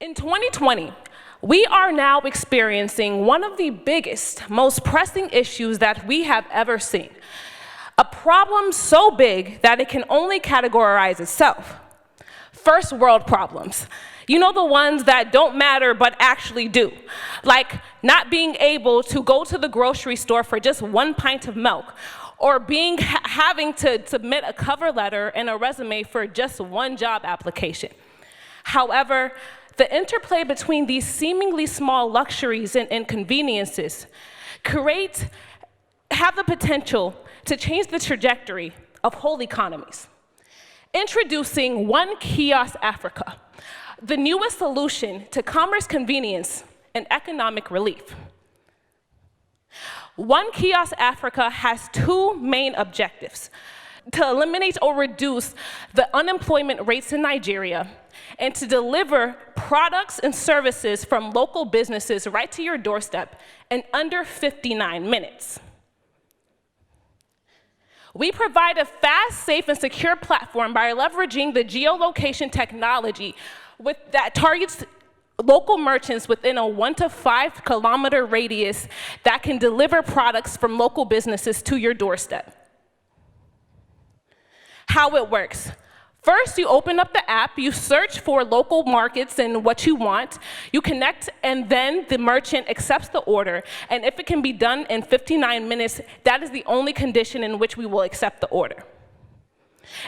In 2020, we are now experiencing one of the biggest, most pressing issues that we have ever seen. A problem so big that it can only categorize itself. First world problems. You know, the ones that don't matter but actually do. Like not being able to go to the grocery store for just 1 pint of milk, or having to submit a cover letter and a resume for just one job application. However, the interplay between these seemingly small luxuries and inconveniences have the potential to change the trajectory of whole economies. Introducing One Kiosk Africa, the newest solution to commerce convenience and economic relief. One Kiosk Africa has two main objectives: to eliminate or reduce the unemployment rates in Nigeria, and to deliver products and services from local businesses right to your doorstep in under 59 minutes. We provide a fast, safe, and secure platform by leveraging the geolocation technology that targets local merchants within a 1 to 5 kilometer radius that can deliver products from local businesses to your doorstep. How it works. First, you open up the app, you search for local markets and what you want, you connect, and then the merchant accepts the order. And if it can be done in 59 minutes, that is the only condition in which we will accept the order.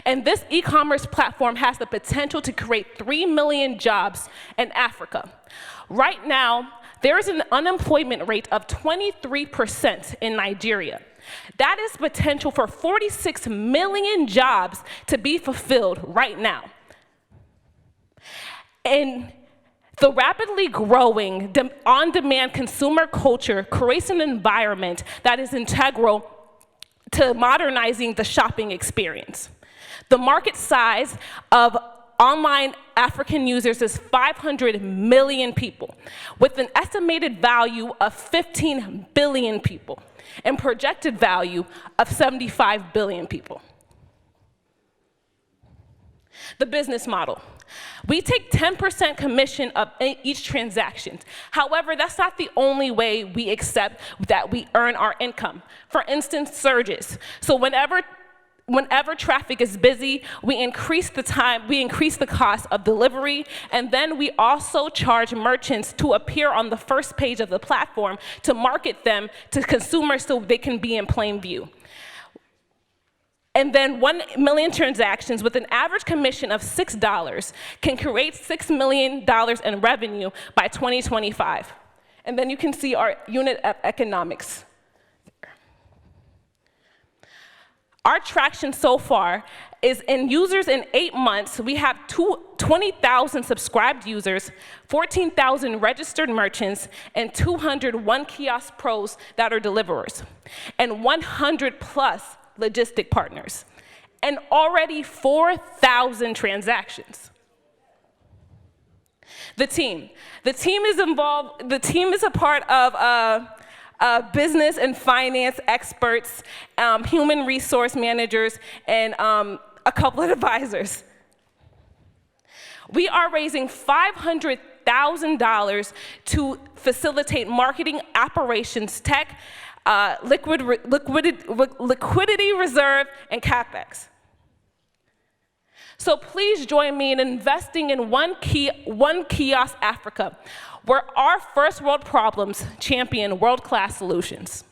And this e-commerce platform has the potential to create 3 million jobs in Africa. Right now, there is an unemployment rate of 23% in Nigeria. That is potential for 46 million jobs to be fulfilled right now. And the rapidly growing on-demand consumer culture creates an environment that is integral to modernizing the shopping experience. The market size of online African users is 500 million people, with an estimated value of 15 billion people, and projected value of 75 billion people. The business model. We take 10% commission of each transaction. However, that's not the only way we accept that we earn our income. For instance, surges. So whenever traffic is busy, we increase the cost of delivery, and then we also charge merchants to appear on the first page of the platform to market them to consumers so they can be in plain view. And then 1 million transactions with an average commission of $6 can create $6 million in revenue by 2025. And then you can see our unit economics. Our traction so far is in users in 8 months. We have 20,000 subscribed users, 14,000 registered merchants, and 200 One Kiosk pros that are deliverers, and 100 plus logistic partners, and already 4,000 transactions. The team is involved. The team is a part of business and finance experts, human resource managers, and a couple of advisors. We are raising $500,000 to facilitate marketing, operations, tech, liquidity reserve, and CapEx. So please join me in investing in One Kiosk Africa, where our first world problems champion world-class solutions.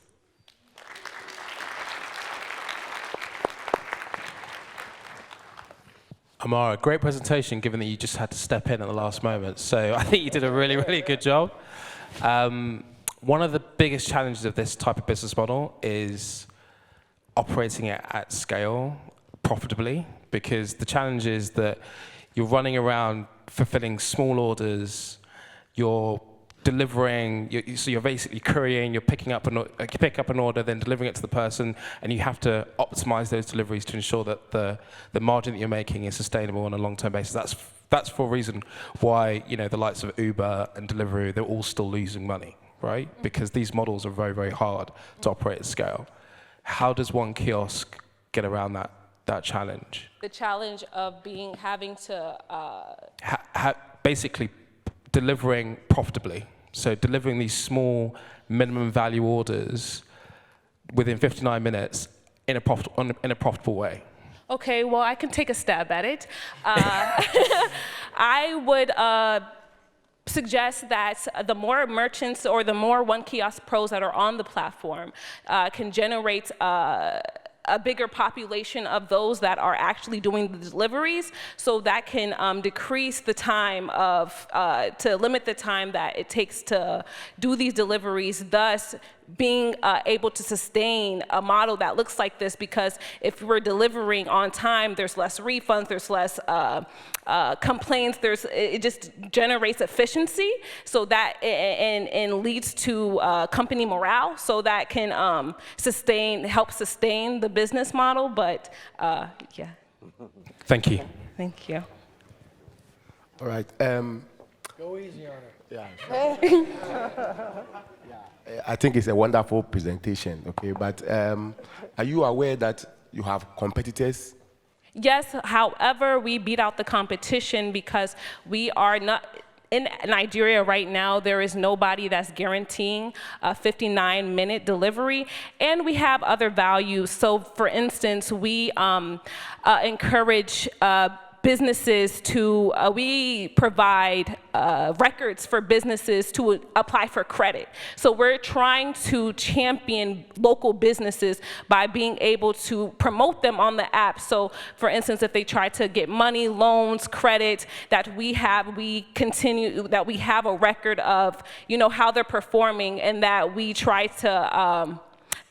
Amara, great presentation, given that you just had to step in at the last moment. So I think you did a really, really good job. One of the biggest challenges of this type of business model is operating it at scale profitably, because the challenge is that you're running around fulfilling small orders, you're delivering, so you're basically couriering, you pick up an order, then delivering it to the person, and you have to optimize those deliveries to ensure that the margin that you're making is sustainable on a long-term basis. That's for a reason why, you know, the likes of Uber and Deliveroo, they're all still losing money, right? Because these models are very, very hard to operate at scale. How does One Kiosk get around that challenge? The challenge of having to basically delivering profitably. So delivering these small minimum value orders within 59 minutes in a profitable way. Okay, well, I can take a stab at it. I would suggest that the more merchants or the more One Kiosk pros that are on the platform can generate a bigger population of those that are actually doing the deliveries, so that can decrease the time to limit the time that it takes to do these deliveries, thus being able to sustain a model that looks like this, because if we're delivering on time, there's less refunds, there's less complaints, it just generates efficiency, so that and leads to company morale, so that can help sustain the business model. But yeah. Thank you. Thank you. All right. Go easy on her. Yeah. I think it's a wonderful presentation, okay? But are you aware that you have competitors? Yes, however, we beat out the competition because we are not, in Nigeria right now, there is nobody that's guaranteeing a 59-minute delivery, and we have other values. So for instance, we encourage businesses to, we provide records for businesses to apply for credit. So we're trying to champion local businesses by being able to promote them on the app. So for instance, if they try to get money, loans, credit, that we have a record of, how they're performing, and that we try to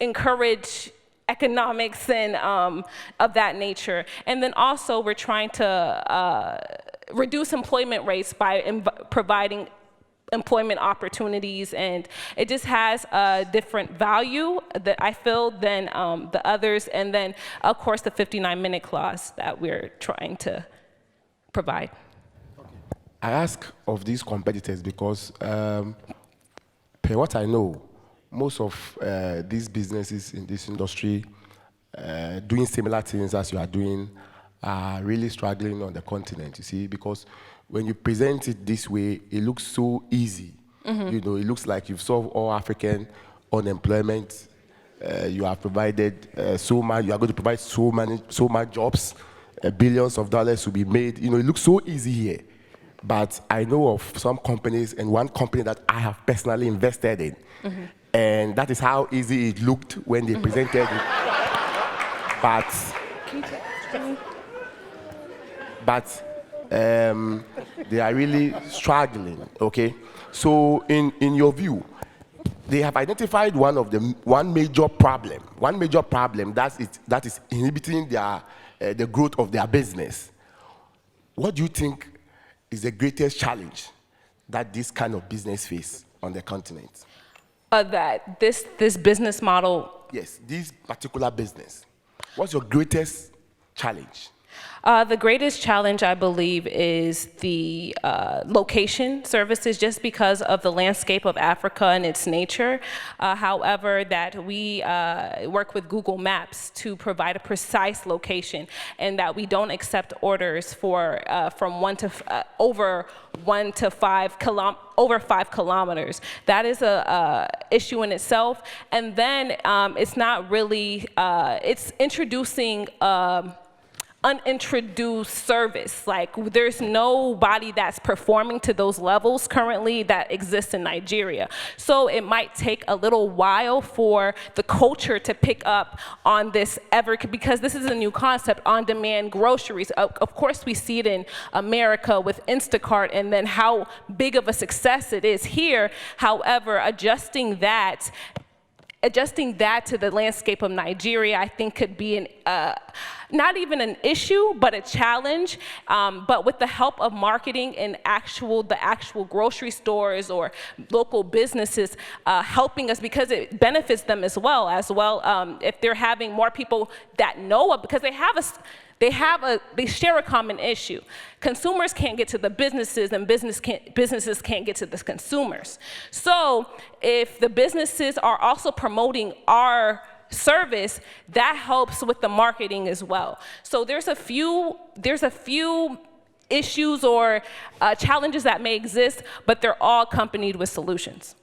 encourage economics and of that nature. And then also we're trying to reduce employment rates by providing employment opportunities, and it just has a different value that I feel than the others. And then of course the 59-minute clause that we're trying to provide. I ask of these competitors because per what I know, most of these businesses in this industry doing similar things as you are doing are really struggling on the continent, you see, because when you present it this way, it looks so easy. It looks like you've solved all African unemployment. You have provided so much, you are going to provide so much jobs, billions of dollars will be made. It looks so easy here. But I know of some companies, and one company that I have personally invested in, and that is how easy it looked when they presented it. But they are really struggling, okay? So in your view, they have identified one major problem that is inhibiting the growth of their business. What do you think is the greatest challenge that this kind of business face on the continent? That this business model. Yes, this particular business. What's your greatest challenge? The greatest challenge, I believe, is the location services, just because of the landscape of Africa and its nature. However, that we work with Google Maps to provide a precise location, and that we don't accept orders for from over 5 kilometers. That is a issue in itself. And then it's not really, it's introducing unintroduced service. Like, there's nobody that's performing to those levels currently that exists in Nigeria. So it might take a little while for the culture to pick up on this because this is a new concept, on-demand groceries. Of course, we see it in America with Instacart, and then how big of a success it is here. However, adjusting that to the landscape of Nigeria, I think could be not even an issue, but a challenge. But with the help of marketing and the actual grocery stores or local businesses helping us, because it benefits them as well. If they're having more people that know it, because they share a common issue. Consumers can't get to the businesses, and businesses can't get to the consumers. So if the businesses are also promoting our service, that helps with the marketing as well. So there's a few issues or challenges that may exist, but they're all accompanied with solutions.